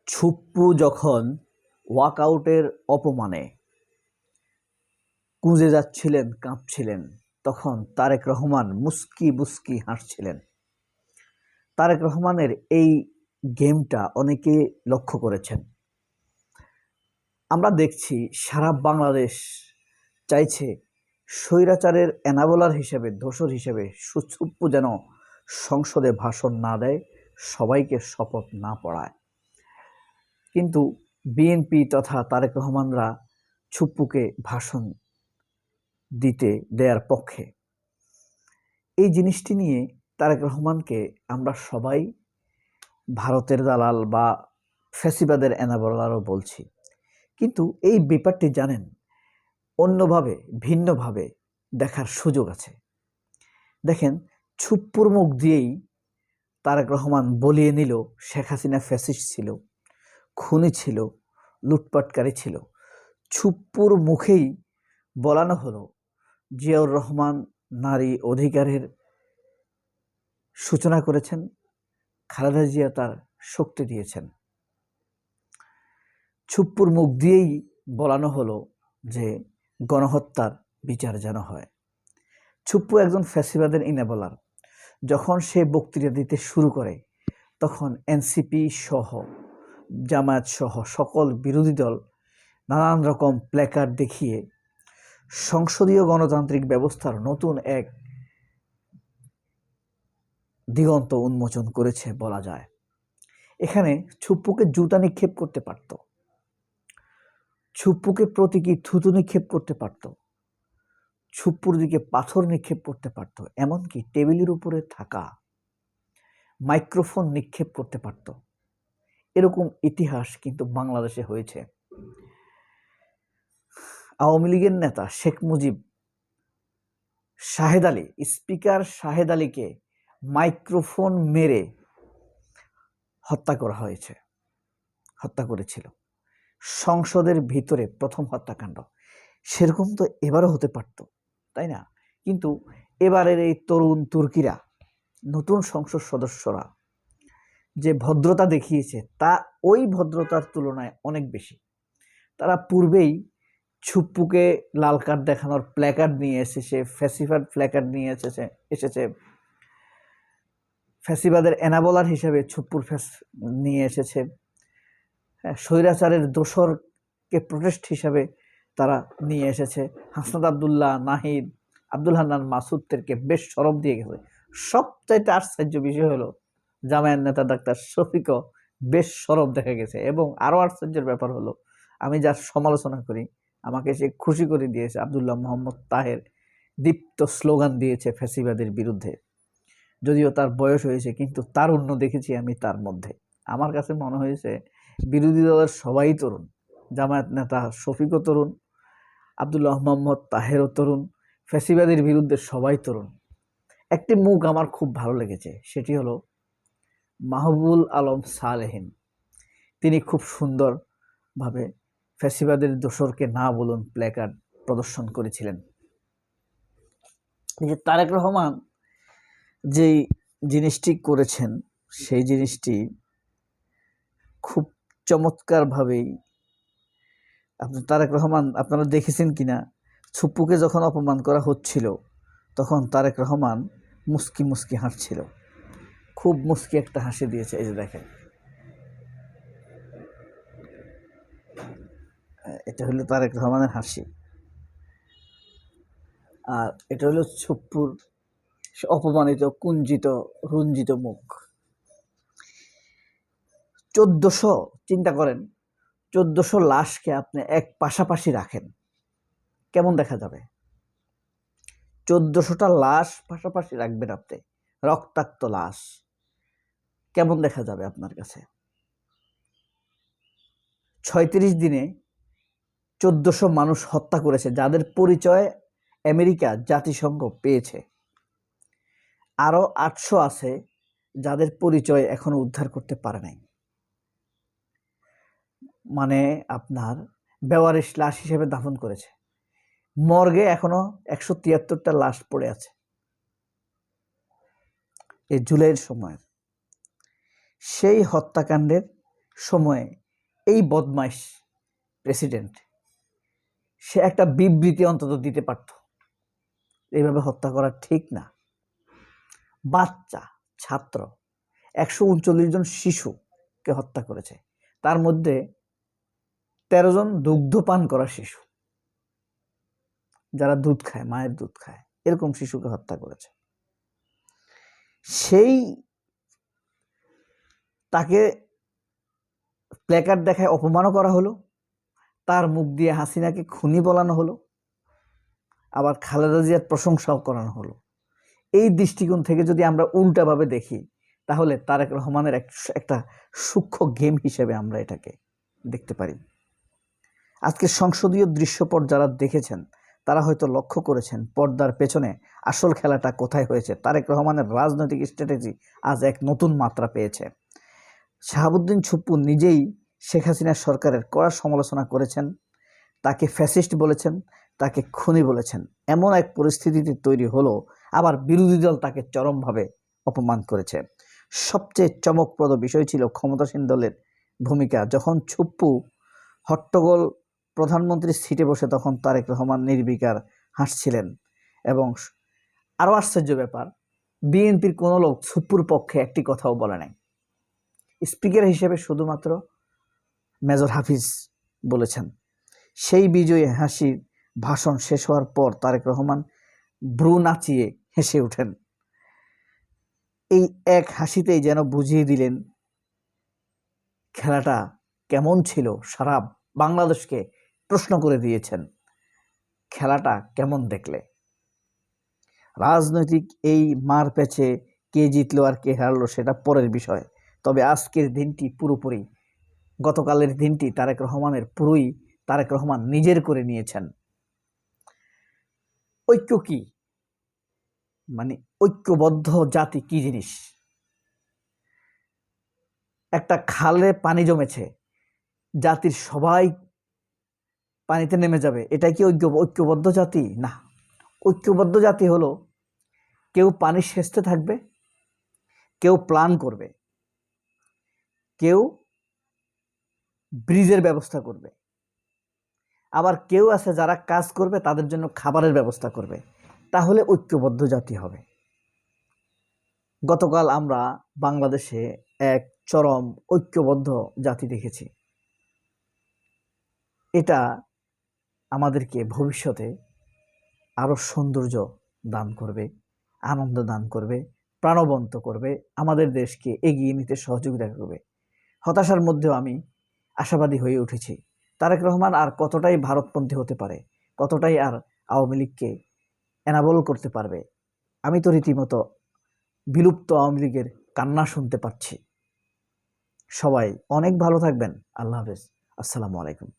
ছুপ্পু যখন ওয়াকআউটের অপমানে কুঁজে যাচ্ছিলেন, কাঁপছিলেন, তখন তারেক রহমান মুস্কি মুস্কি হাসছিলেন। তারেক রহমানের এই গেমটা অনেকে লক্ষ্য করেছেন। আমরা দেখছি সারা বাংলাদেশ চাইছে স্বৈরাচারের এনাবলার হিসেবে, দোসর হিসেবে ছুপ্পু যেন সংসদে ভাষণ না দেয়, সবাইকে শপথ না পড়ায়। কিন্তু বিএনপি তথা তারেক রহমানরা ছুপ্পুকে ভাষণ দেওয়ার পক্ষে। এই জিনিসটি নিয়ে তারেক রহমানকে আমরা সবাই ভারতের দালাল বা ফ্যাসিবাদের এনাবলারও বলছি। কিন্তু এই ব্যাপারটি জানেন, অন্যভাবে ভিন্নভাবে দেখার সুযোগ আছে। দেখেন, ছুপ্পুর মুখ দিয়েই তারেক রহমান বলিয়ে নিল শেখ হাসিনা ফ্যাসিস্ট ছিল, খুনি ছিল, লুটপাটকারী ছিল। ছুপ্পুর মুখেই বলানো হলো জিয়াউর রহমান নারী অধিকারের সূচনা করেছেন, খালেদা জিয়া তার শক্তি দিয়েছেন। ছুপ্পুর মুখ দিয়েই বলানো হলো যে গণহত্যার বিচার যেন হয়। ছুপ্পু একজন ফ্যাসিবাদের ইনেবলার। যখন সে বক্তৃতা দিতে শুরু করে, তখন এনসিপি সহ, জামায়াত সহ সকল বিরোধী দল নানান রকম প্ল্যাকার্ড দেখিয়ে সংসদীয় গণতান্ত্রিক ব্যবস্থার নতুন এক দিগন্ত উন্মোচন করেছে বলা যায়। এখানে ছুপ্পুকে জুতা নিক্ষেপ করতে পারত, ছুপ্পুকে প্রতীকী থুতু নিক্ষেপ করতে পারত, ছুপ্পুর দিকে পাথর নিক্ষেপ করতে পারত, এমনকি টেবিলের উপরে থাকা মাইক্রোফোন নিক্ষেপ করতে পারত। এরকম ইতিহাস কিন্তু বাংলাদেশে হয়েছে। আওয়ামী লীগের নেতা শেখ মুজিব শাহেদ আলী, স্পিকার শাহেদ আলীকে মাইক্রোফোন মেরে হত্যা করেছিল। সংসদের ভিতরে প্রথম হত্যাকাণ্ড। সেরকম তো এবারও হতে পারত, তাই না? কিন্তু এবারের এই তরুণ তুর্কিরা, নতুন সংসদ সদস্যরা যে ভদ্রতা দেখিয়েছে, তা ওই ভদ্রতার তুলনায় অনেক বেশি। তারা পূর্বেই ছুপ্পুকে লাল কার্ড দেখানোর প্ল্যাকার্ড নিয়ে এসেছে, ফ্যাসিবাদ প্ল্যাকার্ড নিয়ে এসেছে, ফ্যাসিবাদের এনাবলার হিসেবে ছুপ্পুর নিয়ে এসেছে, স্বৈরাচারের দোসরকে প্রোটেস্ট হিসাবে তারা নিয়ে এসেছে। হাসনাত আবদুল্লাহ, নাহিদ, আব্দুল হান্নান মাসুদদেরকে বেশ সরব দিয়ে গেছে। সবচাইতে আশ্চর্য বিষয় হলো জামায়াত নেতা ডাক্তার শফিকও বেশ সরব দেখা গেছে। এবং আরও আশ্চর্যের ব্যাপার হলো, আমি যার সমালোচনা করি, আমাকে সে খুশি করে দিয়েছে। আবদুল্লাহ মোহাম্মদ তাহের দীপ্ত স্লোগান দিয়েছে ফ্যাসিবাদের বিরুদ্ধে। যদিও তার বয়স হয়েছে, কিন্তু তারুণ্য দেখেছি আমি তার মধ্যে। আমার কাছে মনে হয়েছে বিরোধী দলের সবাই তরুণ। জামায়াত নেতা শফিকও তরুণ, আবদুল্লাহ মোহাম্মদ তাহেরও তরুণ, ফ্যাসিবাদের বিরুদ্ধে সবাই তরুণ। একটি মুখ আমার খুব ভালো লেগেছে, সেটি হলো মাহবুবুল আলম সালেহীন। তিনি খুব সুন্দরভাবে ফ্যাসিবাদের দোসরকে না বলুন প্ল্যাকার্ড প্রদর্শন করেছিলেন। যে তারেক রহমান যেই জিনিসটি করেছেন, সেই জিনিসটি খুব চমৎকারভাবেই তারেক রহমান, আপনারা দেখেছেন কিনা, ছুপ্পুকে যখন অপমান করা হচ্ছিল, তখন তারেক রহমান মুস্কি মুস্কি হাসছিল। খুব মুস্কি একটা হাসি দিয়েছে। এই যে দেখেন, এটা হলো তারেক রহমানের হাসি, আর এটা হলো ছুপ্পুর অপমানিত, কুঞ্জিত, রঞ্জিত মুখ। 1400, চিন্তা করেন, 1400 লাশকে আপনি এক পাশাপাশি রাখেন, কেমন দেখা যাবে? 1400টা লাশ পাশাপাশি রাখবেন আপনি, রক্তাক্ত লাশ, কেমন দেখা যাবে আপনার কাছে? 36 দিনে 1400 মানুষ হত্যা করেছে, যাদের পরিচয় আমেরিকা জাতিসংঘ পেয়েছে। আরো 800 আছে যাদের পরিচয় এখনো উদ্ধার করতে পারে নাই। মানে আপনার বেওয়ারিশ লাশ হিসেবে দাফন করেছে। মর্গে এখনো 173টা লাশ পড়ে আছে। এই জুলাইয়ের সময় সেই হত্যাকাণ্ডের সময়ে এই বদমাইশ প্রেসিডেন্ট সে একটা বিবৃতি অন্তত দিতে পারত, এইভাবে হত্যা করা ঠিক না। বাচ্চা, ছাত্র, 139 জন শিশুকে হত্যা করেছে, তার মধ্যে 13 জন দুগ্ধপান করা শিশু, যারা দুধ খায়, মায়ের দুধ খায়, এরকম শিশুকে হত্যা করেছে। সেই তাকে প্ল্যাকার্ড দেখায় অপমানও করা হলো, তার মুখ দিয়ে হাসিনাকে খুনি বলানো হলো, আবার খালেদা জিয়ার প্রশংসাও করানো হলো। এই দৃষ্টিকোণ থেকে যদি আমরা উল্টাভাবে দেখি, তাহলে তারেক রহমানের একটা সূক্ষ্ম গেম হিসেবে আমরা এটাকে দেখতে পারি। আজকে সংসদীয় দৃশ্যপট যারা দেখেছেন তারা হয়তো লক্ষ্য করেছেন পর্দার পেছনে আসল খেলাটা কোথায় হয়েছে। তারেক রহমানের রাজনৈতিক স্ট্র্যাটেজি আজ এক নতুন মাত্রা পেয়েছে। শাহাবুদ্দিন ছুপ্পু নিজেই শেখ হাসিনার সরকারের কড়া সমালোচনা করেছেন, তাকে ফ্যাসিস্ট বলেছেন, তাকে খুনি বলেছেন। এমন এক পরিস্থিতিতে তৈরি হলো, আবার বিরোধী দল তাকে চরমভাবে অপমান করেছে। সবচেয়ে চমকপ্রদ বিষয় ছিল ক্ষমতাসীন দলের ভূমিকা। যখন ছুপ্পু হট্টগোল প্রধানমন্ত্রীর সিটে বসে, তখন তারেক রহমান নির্বিকার হাসছিলেন। এবং আরও আশ্চর্য ব্যাপার, বিএনপির কোনো লোক ছুপ্পুর পক্ষে একটি কথাও বলে নাই। স্পিকার হিসেবে শুধুমাত্র মেজর হাফিজ বলেছেন। সেই বিজয়ী হাসির ভাষণ শেষ হওয়ার পর তারেক রহমান ভ্রু নাচিয়ে হেসে ওঠেন। এই এক হাসিতেই যেন বুঝিয়ে দিলেন খেলাটা কেমন ছিল। সারা বাংলাদেশকে প্রশ্ন করে দিয়েছেন, খেলাটা কেমন দেখলে। রাজনৈতিক এই মার প্যাচে কে জিতলো আর কে হারলো সেটা পরের বিষয়। তবে আজকের দিনটি পুরোপুরি, গতকালের দিনটি তারেক রহমানের পুরোই তারেক রহমান নিজের করে নিয়েছেন। ঐক্য কি, মানে ঐক্যবদ্ধ জাতি কি জিনিস? একটা খালে পানি জমেছে, জাতির সবাই পানিতে নেমে যাবে, এটাই কি ঐক্যবদ্ধ জাতি? না। ঐক্যবদ্ধ জাতি হলো কেউ পানি সেচতে থাকবে, কেউ প্ল্যান করবে, কেউ ব্রিজের ব্যবস্থা করবে, আবার কেউ আছে যারা কাজ করবে, তাদের জন্য খাবারের ব্যবস্থা করবে। তাহলে ঐক্যবদ্ধ জাতি হবে। গতকাল আমরা বাংলাদেশে এক চরম ঐক্যবদ্ধ জাতি দেখেছি। এটা আমাদেরকে ভবিষ্যতে আরো সৌন্দর্য দান করবে, আনন্দ দান করবে, প্রাণবন্ত করবে, আমাদের দেশকে এগিয়ে নিতে সহযোগিতা করবে। হতাশার মধ্যেও আমি আশাবাদী হয়ে উঠেছি। তারেক রহমান আর কতটাই ভারতপন্থী হতে পারে, কতটাই আর আওয়ামী লীগকে এনাবল করতে পারবে। আমি তো রীতিমতো বিলুপ্ত আওয়ামী লীগের কান্না শুনতে পাচ্ছি। সবাই অনেক ভালো থাকবেন। আল্লাহ হাফেজ। আসসালামু আলাইকুম।